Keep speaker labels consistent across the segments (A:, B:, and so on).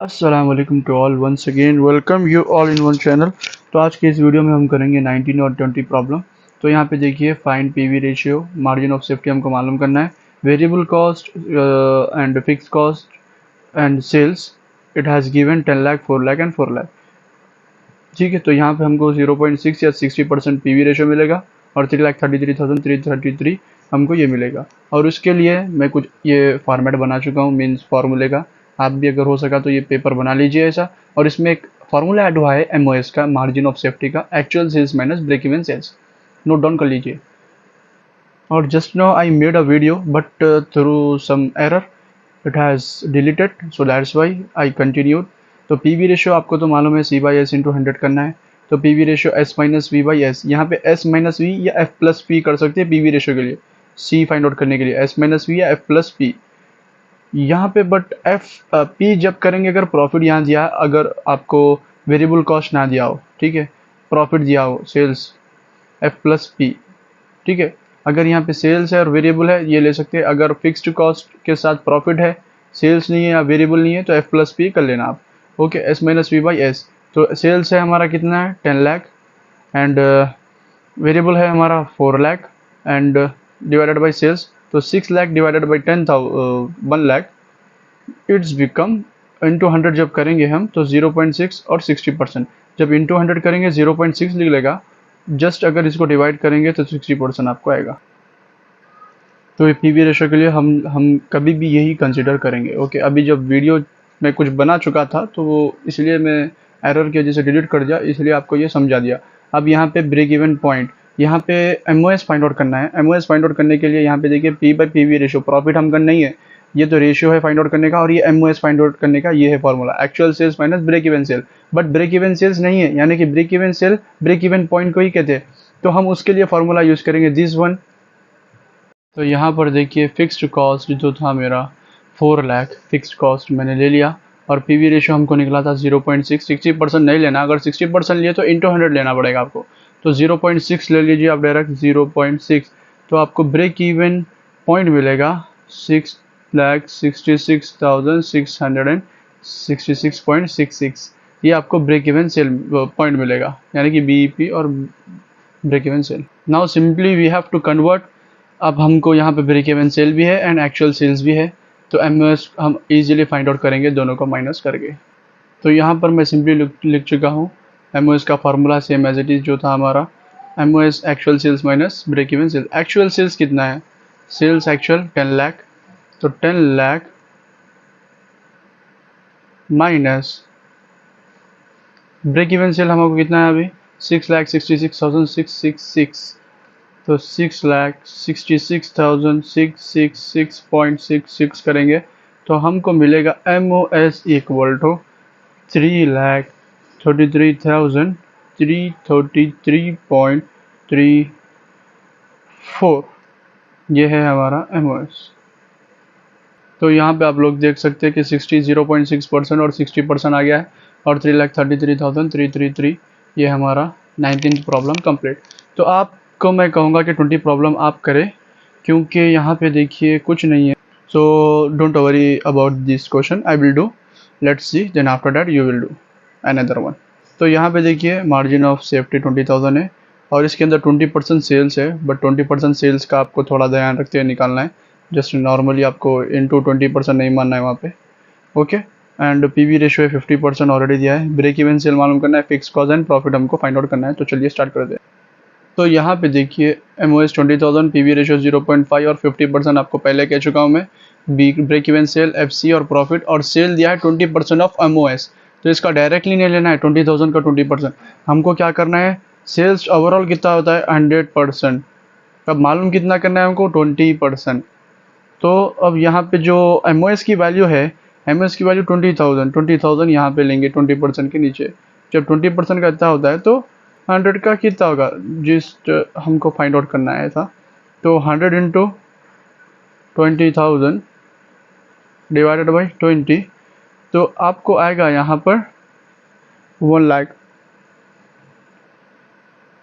A: अस्सलामुअलैकुम to all once again welcome you all in one channel. तो आज के इस वीडियो में हम करेंगे 19 और 20 प्रॉब्लम। तो यहाँ पे देखिए find PV ratio, margin of safety हमको मालूम करना है, variable cost and fix cost and sales. It has given 10 lakh, 4 lakh and 4 lakh. ठीक है, तो यहाँ पे हमको 0.6 या 60% पीवी रेशियो मिलेगा और 3,33,333 हमको ये मिलेगा। और उसके लिए मैं कुछ ये फॉर्मेट बना चुका हूँ मीन्स फार्मूले का। आप भी अगर हो सका तो ये पेपर बना लीजिए ऐसा। और इसमें एक फार्मूला ऐड हुआ है एमओएस का, मार्जिन ऑफ सेफ्टी का, actual sales minus break even sales. Note down कर लीजिए। और just now I made a video but through some error it has deleted, so that's why I continued. तो P V ratio आपको तो मालूम है, सी by S into 100 करना है। तो P V ratio S minus V by S, यहाँ पे एस माइनस वी या एफ प्लस पी कर सकते हैं पी वी रेशियो के लिए, सी फाइंड आउट करने के लिए एस माइनस वी या एफ प्लस पी यहाँ पे। बट एफ पी जब करेंगे अगर प्रॉफिट यहाँ दिया, अगर आपको वेरिएबल कॉस्ट ना दिया हो, ठीक है, प्रॉफिट दिया हो सेल्स, एफ प्लस पी। ठीक है, अगर यहाँ पे सेल्स है और वेरिएबल है ये ले सकते हैं। अगर फिक्स्ड कॉस्ट के साथ प्रॉफिट है, सेल्स नहीं है या वेरिएबल नहीं है, तो एफ प्लस पी कर लेना आप। Okay, S minus V by S. तो सेल्स है हमारा कितना है 10 लाख एंड वेरिएबल है हमारा 4 lakh and divided by sales, तो 6 lakh divided by 1 lakh, it's become into 100 जब करेंगे हम तो 0.6 और 60%। जब इंटू 100 करेंगे 0.6 लिख लेगा, जस्ट अगर इसको डिवाइड करेंगे तो 60% आपको आएगा। तो ये पी वी रेशो के लिए हम कभी भी यही कंसिडर करेंगे। ओके, अभी जब वीडियो में कुछ बना चुका था तो वो इसलिए मैं एरर की वजह से डिलीट कर दिया, इसलिए आपको ये समझा दिया। अब यहाँ पे ब्रेक इवन पॉइंट, यहाँ पे एमओएस फाइंड आउट करना है। एमओएस फाइंड आउट करने के लिए यहाँ पे देखिए P by P V ratio, profit हम करना नहीं है, ये तो रेशियो है फाइंड आउट करने का, और ये एमओएस फाइंड आउट करने का ये है formula, actual sales minus break even sale. But break even sales नहीं है, यानी कि break even sale break even point को ही कहते हैं। तो हम उसके लिए फॉर्मूला यूज करेंगे दिस वन। तो यहाँ पर देखिए फिक्स्ड कॉस्ट जो था मेरा 4 लाख, फिक्स्ड कॉस्ट मैंने ले लिया और पी वी रेशो हमको निकला था 0.6। 60% नहीं लेना, अगर 60% लिए तो इंटू 100 लेना पड़ेगा आपको। तो 0.6 ले लीजिए आप डायरेक्ट 0.6, तो आपको ब्रेक इवन पॉइंट मिलेगा 6,66,666.66। ये आपको ब्रेक इवन सेल पॉइंट मिलेगा, यानी कि बीईपी और break even sale. Now simply we have to convert. अब हमको यहाँ पे ब्रेक इवन सेल भी है एंड एक्चुअल सेल्स भी है, तो एमओएस हम इजीली फाइंड आउट करेंगे दोनों को माइनस करके। तो यहाँ पर मैं सिंपली लिख चुका हूँ एमओएस का formula same as it is जो था हमारा, MOS actual sales minus break even sale. Actual sales कितना है, सेल्स एक्चुअल 10 लाख, तो 10 lakh minus break even sale हमको कितना है अभी 6,66,666, तो 6,66,666.66 करेंगे तो हमको मिलेगा MOS इक्वल टू 3,33,333.34। ये है हमारा MOS। तो यहाँ पे आप लोग देख सकते हैं कि 0.6% और 60% आ गया है और 3,33,333 ये हमारा 19th प्रॉब्लम कंप्लीट। तो आपको मैं कहूँगा कि 20 प्रॉब्लम आप करें, क्योंकि यहाँ पे देखिए कुछ नहीं है। So don't worry about this question, I will do, let's see, then after that you will do another one. तो यहाँ पे देखिए मार्जिन ऑफ सेफ्टी 20,000 है और इसके अंदर 20% सेल्स है, बट 20% सेल्स का आपको थोड़ा ध्यान रखते हुए निकालना है। जस्ट नॉर्मली आपको इंटू 20% नहीं मानना है वहाँ पे। Okay, and P V ratio है 50% ऑलरेडी दिया है। ब्रेक इवन सेल मालूम करना है, फिक्स कॉस्ट एंड प्रॉफिट हमको फाइंड आउट करना है। तो चलिए स्टार्ट करते हैं। तो यहाँ पे देखिए एमओएस 20,000, पी वी रेशियो 0.5 और 50% आपको पहले कह चुका हूँ मैं। ब्रेक इवन सेल, एफसी और प्रॉफिट, और सेल दिया है 20% ऑफ एमओएस। तो इसका डायरेक्टली नहीं लेना है 20,000 का 20%, हमको क्या करना है, सेल्स ओवरऑल कितना होता है 100%, अब मालूम कितना करना है हमको 20%। तो अब यहाँ पे जो एमओएस की वैल्यू है, एमओएस की वैल्यू 20,000 यहाँ पे लेंगे 20% के नीचे। जब 20% का इतना होता है तो 100 का कितना होगा, जिस हमको फाइंड आउट करना है था, तो 100 इंटू 20,000 डिवाइडेड बाई 20, तो आपको आएगा यहाँ पर 1 लाख।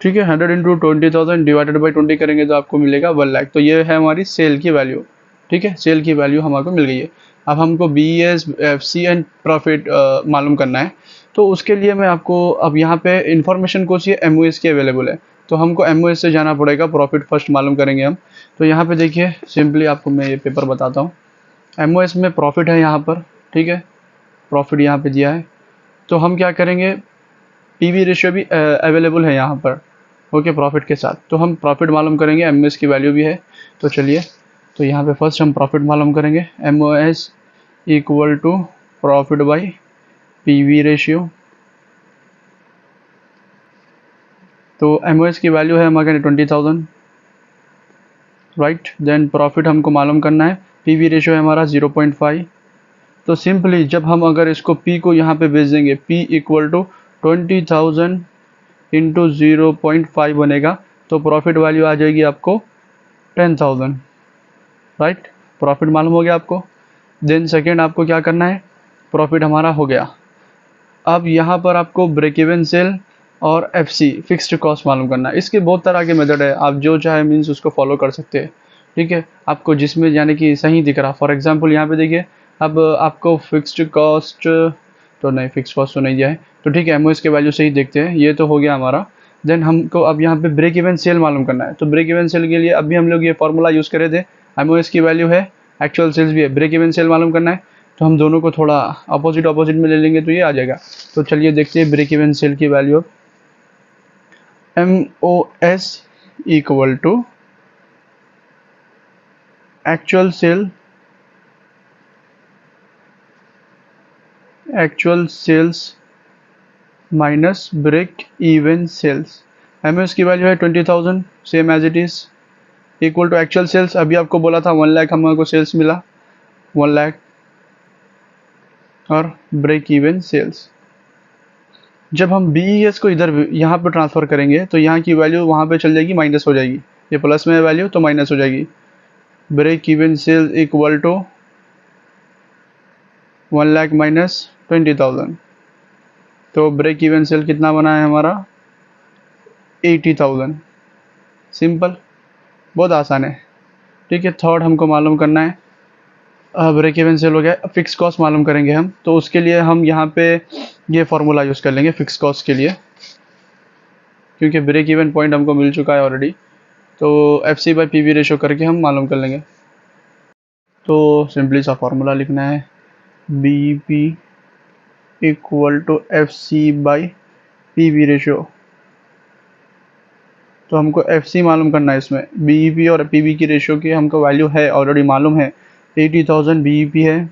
A: ठीक है, 100 इंटू 20,000 डिवाइडेड बाई 20 करेंगे तो आपको मिलेगा 1 लाख। तो ये है हमारी सेल की वैल्यू। ठीक है, सेल की वैल्यू हमारे मिल गई है। अब हमको BES, FC एंड प्रॉफिट मालूम करना है। तो उसके लिए मैं आपको अब यहाँ पे इंफॉर्मेशन कौन सी है, MOS की अवेलेबल है। तो हमको MOS से जाना पड़ेगा, प्रॉफिट फर्स्ट मालूम करेंगे हम। तो यहाँ पे देखिए सिंपली आपको मैं ये पेपर बताता हूँ। MOS में प्रॉफिट है यहाँ पर, ठीक है, प्रॉफिट यहाँ पे दिया है। तो हम क्या करेंगे, PV रेशियो भी अवेलेबल है यहाँ पर, ओके, प्रॉफिट के साथ। तो हम प्रॉफिट मालूम करेंगे, MOS की वैल्यू भी है। तो चलिए, तो यहाँ पे फर्स्ट हम प्रॉफिट मालूम करेंगे, MOS equal to profit by PV ratio. तो MOS की वैल्यू है हमारे 20,000, राइट। देन प्रॉफिट हमको मालूम करना है, PV रेशियो है हमारा 0.5। तो सिंपली जब हम अगर इसको P को यहाँ पे भेज देंगे, P इक्वल टू 20,000 इंटू 0.5 बनेगा, तो प्रॉफिट वैल्यू आ जाएगी आपको 10,000, राइट। प्रॉफिट मालूम हो गया आपको। देन सेकेंड आपको क्या करना है, प्रॉफिट हमारा हो गया। अब यहाँ पर आपको ब्रेक इवन सेल और FC फिक्स्ड कॉस्ट मालूम करना है। इसके बहुत तरह के मेथड है, आप जो चाहे मीन्स उसको फॉलो कर सकते हैं, ठीक है। आपको जिसमें यानी कि सही दिख रहा, फॉर एग्जांपल यहाँ पे देखिए, अब आपको फिक्स्ड कॉस्ट तो नहीं, फिक्स कॉस्ट तो नहीं दिया है, तो ठीक है, MOS के वैल्यू से ही देखते हैं। ये तो हो गया हमारा। देन हमको अब यहाँ पे ब्रेक इवन सेल मालूम करना है। तो ब्रेक इवन सेल के लिए अभी हम लोग ये फॉर्मूला यूज़ करे थे, MOS की वैल्यू है, एक्चुअल सेल्स भी है, ब्रेक इवन सेल मालूम करना है। तो हम दोनों को थोड़ा अपोजिट में ले लेंगे तो ये आ जाएगा। तो चलिए देखते हैं ब्रेक इवन सेल की value. MOS equal to actual sales minus break even sales. MOS की वैल्यू है 20,000, same as it is, equal to actual sales. अभी आपको बोला था 1 लाख हमको सेल्स मिला, 1 लाख, और ब्रेक इवन सेल्स। जब हम BES को इधर यहाँ पर ट्रांसफ़र करेंगे तो यहाँ की वैल्यू वहाँ पे चल जाएगी, माइनस हो जाएगी। ये प्लस में है वैल्यू तो माइनस हो जाएगी। Break even sale equal to 1 lakh minus 20,000। तो ब्रेक इवन सेल कितना बना है हमारा, 80,000। सिंपल, बहुत आसान है, ठीक है। थर्ड हमको मालूम करना है, ब्रेक इवन सेल हो गया। फिक्स कॉस्ट मालूम करेंगे हम, तो उसके लिए हम यहाँ पे ये फार्मूला यूज़ कर लेंगे फिक्स कॉस्ट के लिए, क्योंकि ब्रेक इवन पॉइंट हमको मिल चुका है ऑलरेडी। तो FC बाई PV रेशो करके हम मालूम कर लेंगे। तो सिंपली सा फार्मूला लिखना है, BP equal to FC by PV ratio. तो हमको FC मालूम करना है इसमें, BEP और PV की रेशो की हमको वैल्यू है ऑलरेडी मालूम है, 80,000 BEP है,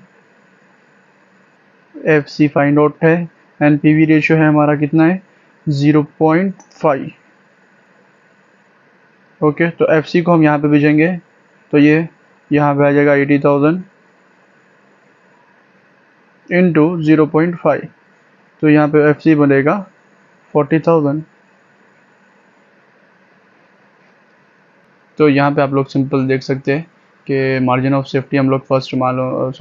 A: FC फाइंड आउट है, एंड PV रेशो है हमारा कितना है, 0.5। ओके, तो FC को हम यहाँ पे भेजेंगे, तो ये यहाँ पे आ जाएगा 80,000 इंटू 0.5। तो यहाँ पे FC बनेगा 40,000। तो यहाँ पे आप लोग सिंपल देख सकते हैं कि मार्जिन ऑफ सेफ्टी हम लोग फर्स्ट मालूम,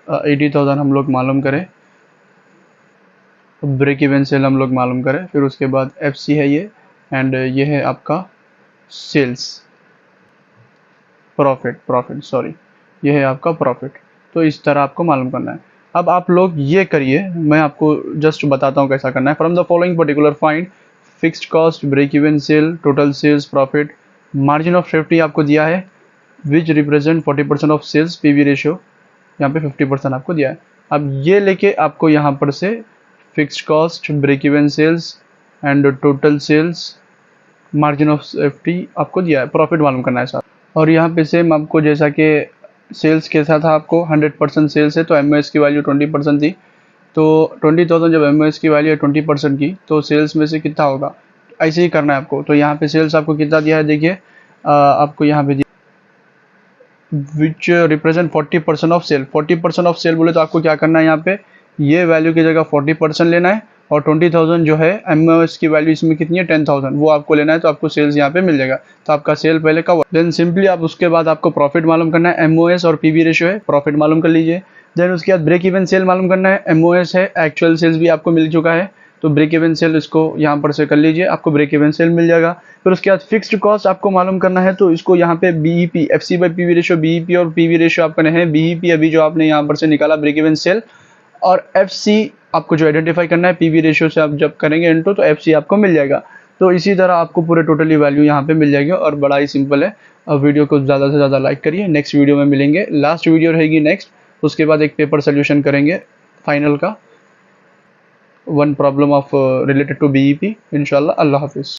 A: 80,000 हम लोग मालूम करें, ब्रेक इवन सेल हम लोग मालूम करें, फिर उसके बाद FC है ये, एंड ये है आपका सेल्स प्रॉफिट, ये है आपका प्रॉफिट। तो इस तरह आपको मालूम करना है। अब आप लोग ये करिए, मैं आपको जस्ट बताता हूँ कैसा करना है। From the following particular find fixed cost, break even sale, total sales, profit, margin of safety आपको दिया है which represent 40% of sales, PV ratio यहाँ पे 50% आपको दिया है। अब ये लेके आपको यहाँ पर से fixed cost, break even sales and total sales, margin of safety आपको दिया है, प्रॉफिट मालूम करना है साथ। और यहाँ पे सेम आपको जैसा कि सेल्स के साथ आपको 100% सेल्स है, तो MOS की वैल्यू 20% थी। तो 20,000 जब MOS की वैल्यू है 20% की, तो सेल्स में से कितना होगा, ऐसे ही करना है आपको। तो यहाँ पे सेल्स आपको कितना दिया है, देखिए आपको यहाँ पे which represent 40% of sale. 40% of sale बोले तो आपको क्या करना है, यहाँ पे ये वैल्यू की जगह 40% लेना है, और 20,000 जो है MOS की वैल्यू इसमें कितनी है 10,000, वो आपको लेना है। तो आपको सेल्स यहाँ पे मिल जाएगा। तो आपका सेल पहले का, देन सिंपली आप उसके बाद आपको प्रॉफिट मालूम करना है, MOS और PV रेशियो है, प्रॉफिट मालूम कर लीजिए। देन उसके बाद ब्रेक इवन सेल मालूम करना है, MOS है, एक्चुअल सेल्स भी आपको मिल चुका है, तो ब्रेक इवन सेल इसको यहाँ पर से कर लीजिए, आपको ब्रेक इवन सेल मिल जाएगा। फिर उसके बाद फिक्स्ड कॉस्ट आपको मालूम करना है, तो इसको यहाँ पे BEP, FC by PV ratio, BEP और पीवी रेशियो आप करना है। बीईपी अभी जो आपने यहाँ पर से निकाला ब्रेक इवन सेल, और एफसी आपको जो आइडेंटिफाई करना है, पीवी रेशियो से आप जब करेंगे इंटू तो एफसी आपको मिल जाएगा। तो इसी तरह आपको पूरे टोटली वैल्यू यहाँ पे मिल जाएगी और बड़ा ही सिंपल है। अब वीडियो को ज़्यादा से ज़्यादा लाइक करिए। नेक्स्ट वीडियो में मिलेंगे, लास्ट वीडियो रहेगी नेक्स्ट, उसके बाद एक पेपर सोल्यूशन करेंगे फाइनल का, one problem of related to BEP इंशाल्लाह। अल्लाह हाफिज़।